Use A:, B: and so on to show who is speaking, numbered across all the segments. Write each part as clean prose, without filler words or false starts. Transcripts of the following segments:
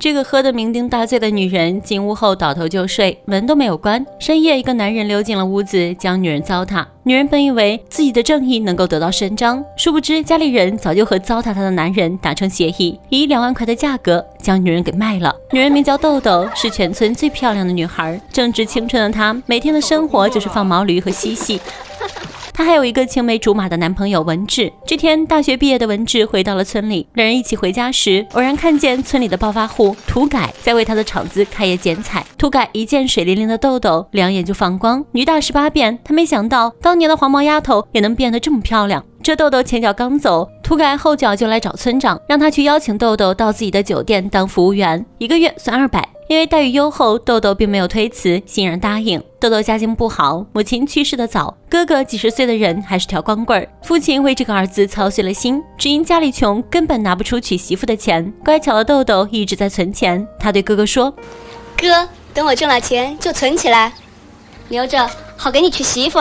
A: 这个喝得酩酊大醉的女人进屋后倒头就睡，门都没有关。深夜，一个男人溜进了屋子，将女人糟蹋。女人本以为自己的正义能够得到伸张，殊不知家里人早就和糟蹋她的男人达成协议，以2万块的价格将女人给卖了。女人名叫豆豆，是全村最漂亮的女孩，正值青春的她，每天的生活就是放毛驴和嬉戏。她还有一个青梅竹马的男朋友文志。这天，大学毕业的文志回到了村里，两人一起回家时，偶然看见村里的暴发户土改在为他的厂子开业剪彩。土改一见水灵灵的豆豆，两眼就放光。女大18变，他没想到当年的黄毛丫头也能变得这么漂亮。这豆豆前脚刚走，土改后脚就来找村长，让他去邀请豆豆到自己的酒店当服务员，1个月算200。因为待遇优厚，豆豆并没有推辞，欣然答应。豆豆家境不好，母亲去世的早，哥哥几十岁的人还是条光棍儿，父亲为这个儿子操碎了心，只因家里穷，根本拿不出娶媳妇的钱。乖巧的豆豆一直在存钱，他对哥哥说：“
B: 哥，等我挣了钱就存起来，留着好给你娶媳妇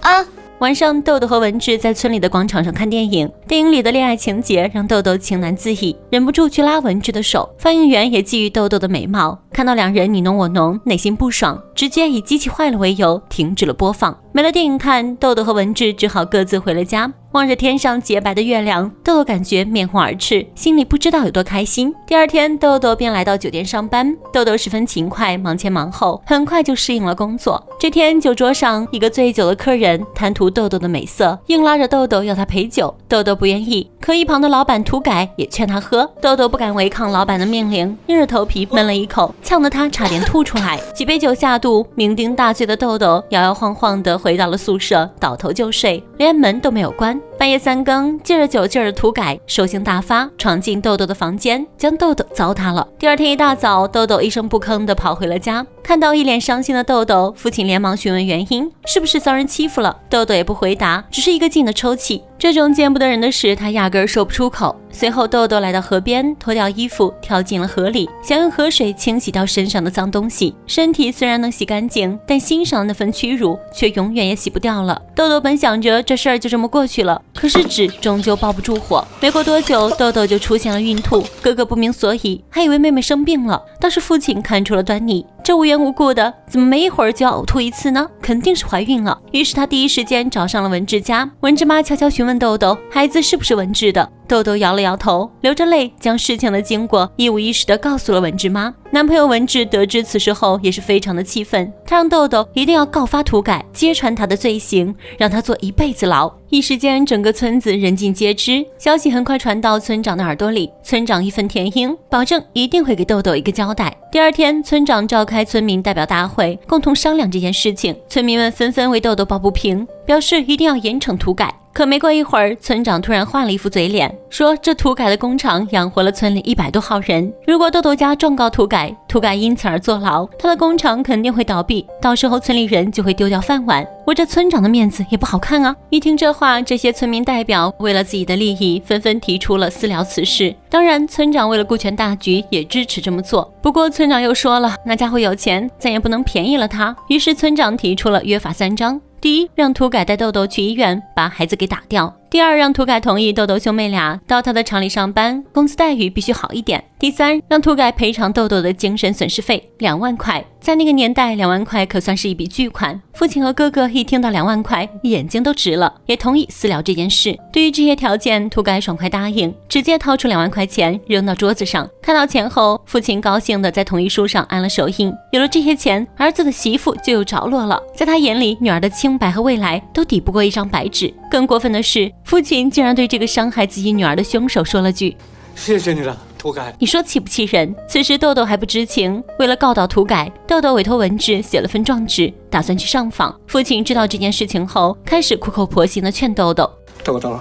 B: 啊。”
A: 晚上，豆豆和文志在村里的广场上看电影。电影里的恋爱情节让豆豆情难自已，忍不住去拉文志的手。放映员也觊觎豆豆的美貌，看到两人你侬我侬，内心不爽，直接以机器坏了为由停止了播放。没了电影看，豆豆和文志只好各自回了家。望着天上洁白的月亮，豆豆感觉面红耳赤，心里不知道有多开心。第二天，豆豆便来到酒店上班。豆豆十分勤快，忙前忙后，很快就适应了工作。这天，酒桌上一个醉酒的客人贪图豆豆的美色，硬拉着豆豆要他陪酒。豆豆不愿意，可一旁的老板土改也劝他喝。豆豆不敢违抗老板的命令，硬着头皮闷了一口，呛得他差点吐出来。几杯酒下肚，酩酊大醉的豆豆摇摇晃晃地回到了宿舍，倒头就睡，连门都没有关。半夜3更，借着酒劲儿的土改兽性大发，闯进豆豆的房间，将豆豆糟蹋了。第二天一大早，豆豆一声不吭地跑回了家。看到一脸伤心的豆豆，父亲连忙询问原因，是不是遭人欺负了？豆豆也不回答，只是一个劲地抽泣。这种见不得人的事，他压根儿说不出口。随后，豆豆来到河边，脱掉衣服，跳进了河里，想用河水清洗掉身上的脏东西。身体虽然能洗干净，但心上的那份屈辱却永远也洗不掉了。豆豆本想着这事儿就这么过去了，可是纸终究包不住火。没过多久，豆豆就出现了孕吐，哥哥不明所以，还以为妹妹生病了。倒是父亲看出了端倪，这无缘无故的，怎么没一会儿就要呕吐一次呢？肯定是怀孕了。于是他第一时间找上了文志家。文志妈悄悄询问豆豆，孩子是不是文志的？豆豆摇了摇头，流着泪将事情的经过一五一十的告诉了文志妈。男朋友文志得知此事后也是非常的气愤，他让豆豆一定要告发土改，揭穿他的罪行，让他坐1辈子牢。一时间，整个村子人尽皆知，消息很快传到村长的耳朵里。村长义愤填膺，保证一定会给豆豆一个交代。第二天，村长召开村民代表大会，共同商量这件事情。村民们纷纷为豆豆抱不平，表示一定要严惩土改。可没过一会儿，村长突然换了一副嘴脸，说这土改的工厂养活了村里100多号人，如果豆豆家状告土改，土改因此而坐牢，他的工厂肯定会倒闭，到时候村里人就会丢掉饭碗，我这村长的面子也不好看啊。一听这话，这些村民代表为了自己的利益，纷纷提出了私了此事。当然，村长为了顾全大局，也支持这么做。不过村长又说了，那家伙有钱，咱也不能便宜了他。于是村长提出了约法3章。第一，让土改带豆豆去医院把孩子给打掉。第二，让土改同意豆豆兄妹俩到他的厂里上班，工资待遇必须好一点。第三，让土改赔偿豆豆的精神损失费2万块。在那个年代，2万块可算是一笔巨款。父亲和哥哥一听到2万块，眼睛都直了，也同意私了这件事。对于这些条件，土改爽快答应，直接掏出2万块钱扔到桌子上。看到钱后，父亲高兴地在同意书上按了手印。有了这些钱，儿子的媳妇就有着落了。在他眼里，女儿的清白和未来都抵不过一张白纸。更过分的是，父亲竟然对这个伤害自己女儿的凶手说了句：“
C: 谢谢你了，土改。”
A: 你说气不气人？此时豆豆还不知情，为了告倒土改，豆豆委托文志写了份状纸，打算去上访。父亲知道这件事情后，开始苦口婆心地劝豆豆：“
C: 豆豆，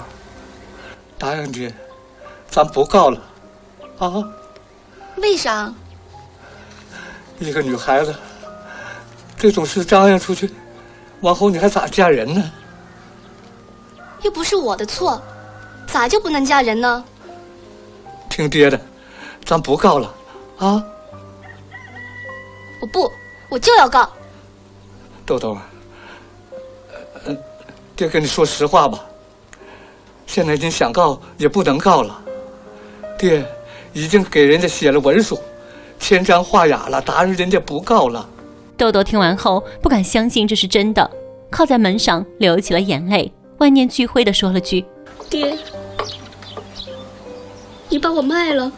C: 答应你，咱不告了，啊？
B: 为啥？
C: 一个女孩子，这种事张扬出去，往后你还咋嫁人呢？
B: 又不是我的错，咋就不能嫁人呢？
C: 听爹的，咱不告了，啊？
B: 我不，我就要告。
C: 豆豆，爹跟你说实话吧，现在你想告也不能告了，爹已经给人家写了文书，签章画押了，打人家不告了。
A: 豆豆听完后不敢相信这是真的，靠在门上流起了眼泪，万念俱灰地说了句：
B: 爹，你把我卖了。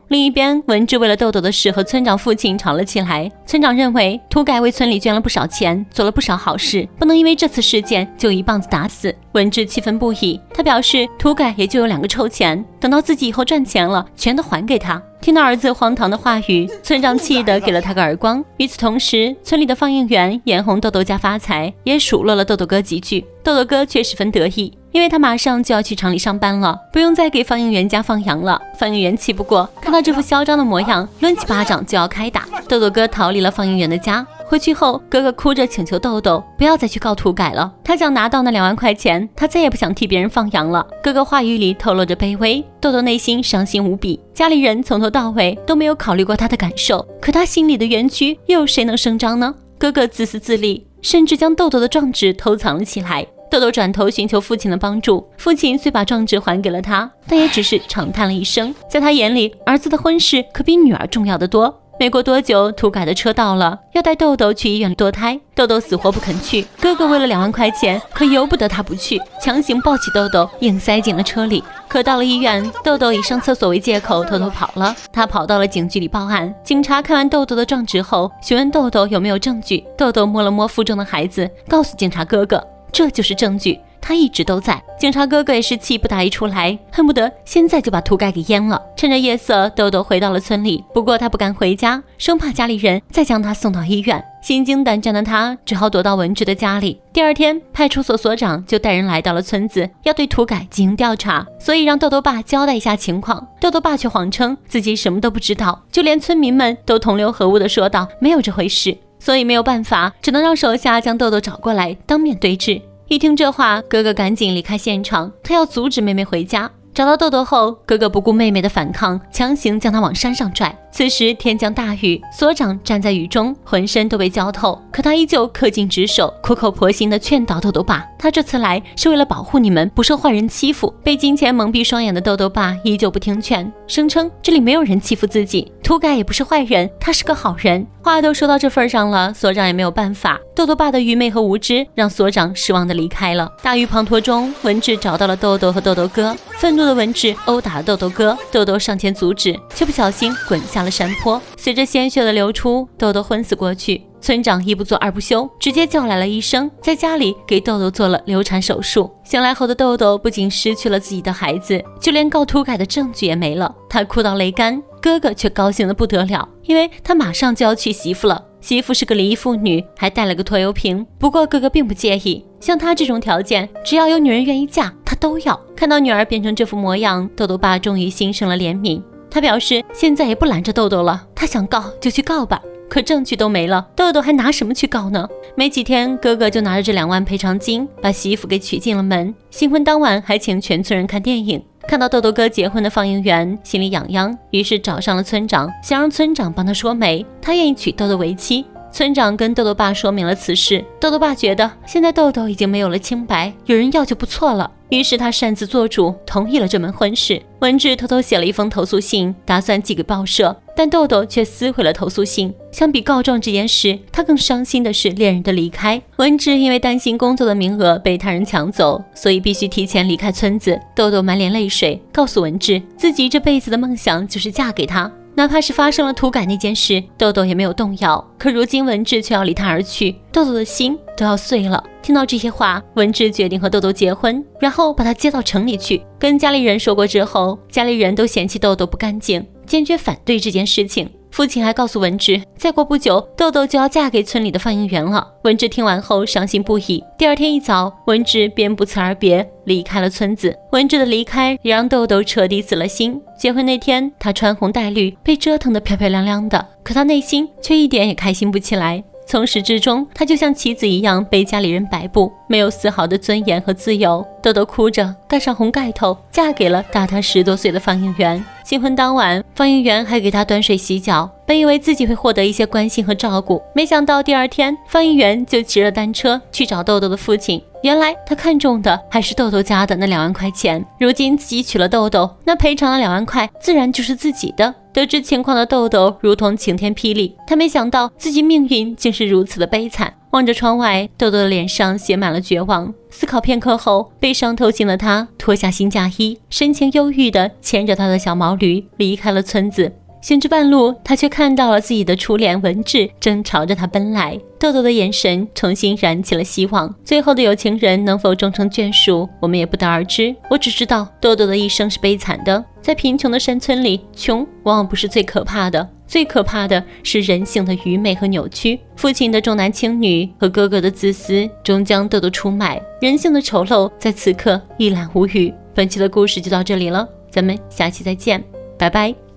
A: 另一边，文治为了豆豆的事和村长父亲吵了起来。村长认为土改为村里捐了不少钱，做了不少好事，不能因为这次事件就一棒子打死。文治气愤不已，他表示土改也就有2个臭钱，等到自己以后赚钱了，全都还给他。听到儿子荒唐的话语，村长气得给了他个耳光。与此同时，村里的放映员眼红豆豆家发财，也数落了豆豆哥几句。豆豆哥却十分得意，因为他马上就要去厂里上班了，不用再给放映员家放羊了。放映员气不过，看到这副嚣张的模样，抡起巴掌就要开打。豆豆哥逃离了放映员的家，回去后，哥哥哭着请求豆豆不要再去告土改了，他想拿到那2万块钱，他再也不想替别人放羊了。哥哥话语里透露着卑微，豆豆内心伤心无比。家里人从头到尾都没有考虑过他的感受，可他心里的冤屈又有谁能声张呢？哥哥自私自利，甚至将豆豆的状纸偷藏了起来。豆豆转头寻求父亲的帮助，父亲虽把状纸还给了他，但也只是长叹了一声。在他眼里，儿子的婚事可比女儿重要得多。没过多久，土改的车到了，要带豆豆去医院堕胎。豆豆死活不肯去，哥哥为了2万块钱，可由不得他不去，强行抱起豆豆，硬塞进了车里。可到了医院，豆豆以上厕所为借口偷偷跑了。他跑到了警局里报案。警察看完豆豆的状纸后，询问豆豆有没有证据。豆豆摸了摸腹中的孩子，告诉警察哥哥，这就是证据，他一直都在。警察哥哥也是气不打一处来，恨不得现在就把土改给淹了。趁着夜色，豆豆回到了村里，不过他不敢回家，生怕家里人再将他送到医院。心惊胆战的他只好躲到文治的家里。第二天，派出所所长就带人来到了村子，要对土改进行调查，所以让豆豆爸交代一下情况。豆豆爸却谎称自己什么都不知道，就连村民们都同流合污地说道没有这回事。所以没有办法，只能让手下将豆豆找过来当面对质。一听这话，哥哥赶紧离开现场，他要阻止妹妹回家。找到豆豆后，哥哥不顾妹妹的反抗，强行将她往山上拽。此时天降大雨，所长站在雨中，浑身都被浇透，可他依旧恪尽职守，苦口婆心地劝导豆豆爸，他这次来是为了保护你们，不受坏人欺负。被金钱蒙蔽双眼的豆豆爸依旧不听劝，声称这里没有人欺负自己，土改也不是坏人，他是个好人。话都说到这份上了，所长也没有办法。豆豆爸的愚昧和无知让所长失望地离开了。大雨滂沱中，文治找到了豆豆和豆豆哥，愤怒的文治殴打了豆豆哥，豆豆上前阻止，却不小心滚下了山坡。随着鲜血的流出，豆豆昏死过去。村长一不做二不休，直接叫来了医生，在家里给豆豆做了流产手术。醒来后的豆豆不仅失去了自己的孩子，就连告土改的证据也没了，他哭到泪干。哥哥却高兴得不得了，因为他马上就要娶媳妇了。媳妇是个离异妇女，还带了个拖油瓶。不过哥哥并不介意，像他这种条件，只要有女人愿意嫁，他都要。看到女儿变成这副模样，豆豆爸终于心生了怜悯。他表示现在也不拦着豆豆了，他想告就去告吧。可证据都没了，豆豆还拿什么去告呢？没几天，哥哥就拿着这2万赔偿金，把媳妇给娶进了门。新婚当晚还请全村人看电影。看到豆豆哥结婚的放映员心里痒痒，于是找上了村长，想让村长帮他说媒，他愿意娶豆豆为妻。村长跟豆豆爸说明了此事，豆豆爸觉得现在豆豆已经没有了清白，有人要就不错了，于是他擅自做主，同意了这门婚事。文治偷偷写了一封投诉信，打算寄给报社，但豆豆却撕毁了投诉信。相比告状这件事，他更伤心的是恋人的离开。文治因为担心工作的名额被他人抢走，所以必须提前离开村子。豆豆满脸泪水，告诉文治自己这辈子的梦想就是嫁给他。哪怕是发生了土改那件事，豆豆也没有动摇。可如今文治却要离他而去，豆豆的心都要碎了。听到这些话，文治决定和豆豆结婚，然后把他接到城里去。跟家里人说过之后，家里人都嫌弃豆豆不干净，坚决反对这件事情。父亲还告诉文治，再过不久，豆豆就要嫁给村里的放映员了。文治听完后伤心不已。第二天一早，文治便不辞而别，离开了村子。文治的离开也让豆豆彻底死了心。结婚那天，他穿红戴绿，被折腾得漂漂亮亮的，可他内心却一点也开心不起来。从始至终，他就像棋子一样被家里人摆布，没有丝毫的尊严和自由。豆豆哭着盖上红盖头，嫁给了大他10多岁的放映员。新婚当晚，放映员还给他端水洗脚。本以为自己会获得一些关心和照顾，没想到第二天，放映员就骑着单车去找豆豆的父亲。原来他看中的还是豆豆家的那2万块钱，如今自己娶了豆豆，那赔偿的2万块自然就是自己的。得知情况的豆豆如同晴天霹雳，他没想到自己命运竟是如此的悲惨。望着窗外，豆豆的脸上写满了绝望。思考片刻后，悲伤透心的他脱下新嫁衣，神情忧郁地牵着他的小毛驴离开了村子。行至半路，他却看到了自己的初恋文治正朝着他奔来。豆豆的眼神重新燃起了希望，最后的有情人能否终成眷属，我们也不得而知。我只知道豆豆的一生是悲惨的，在贫穷的山村里，穷往往不是最可怕的，最可怕的是人性的愚昧和扭曲。父亲的重男轻女和哥哥的自私，终将豆豆出卖。人性的丑陋在此刻一览无余。本期的故事就到这里了，咱们下期再见，拜拜。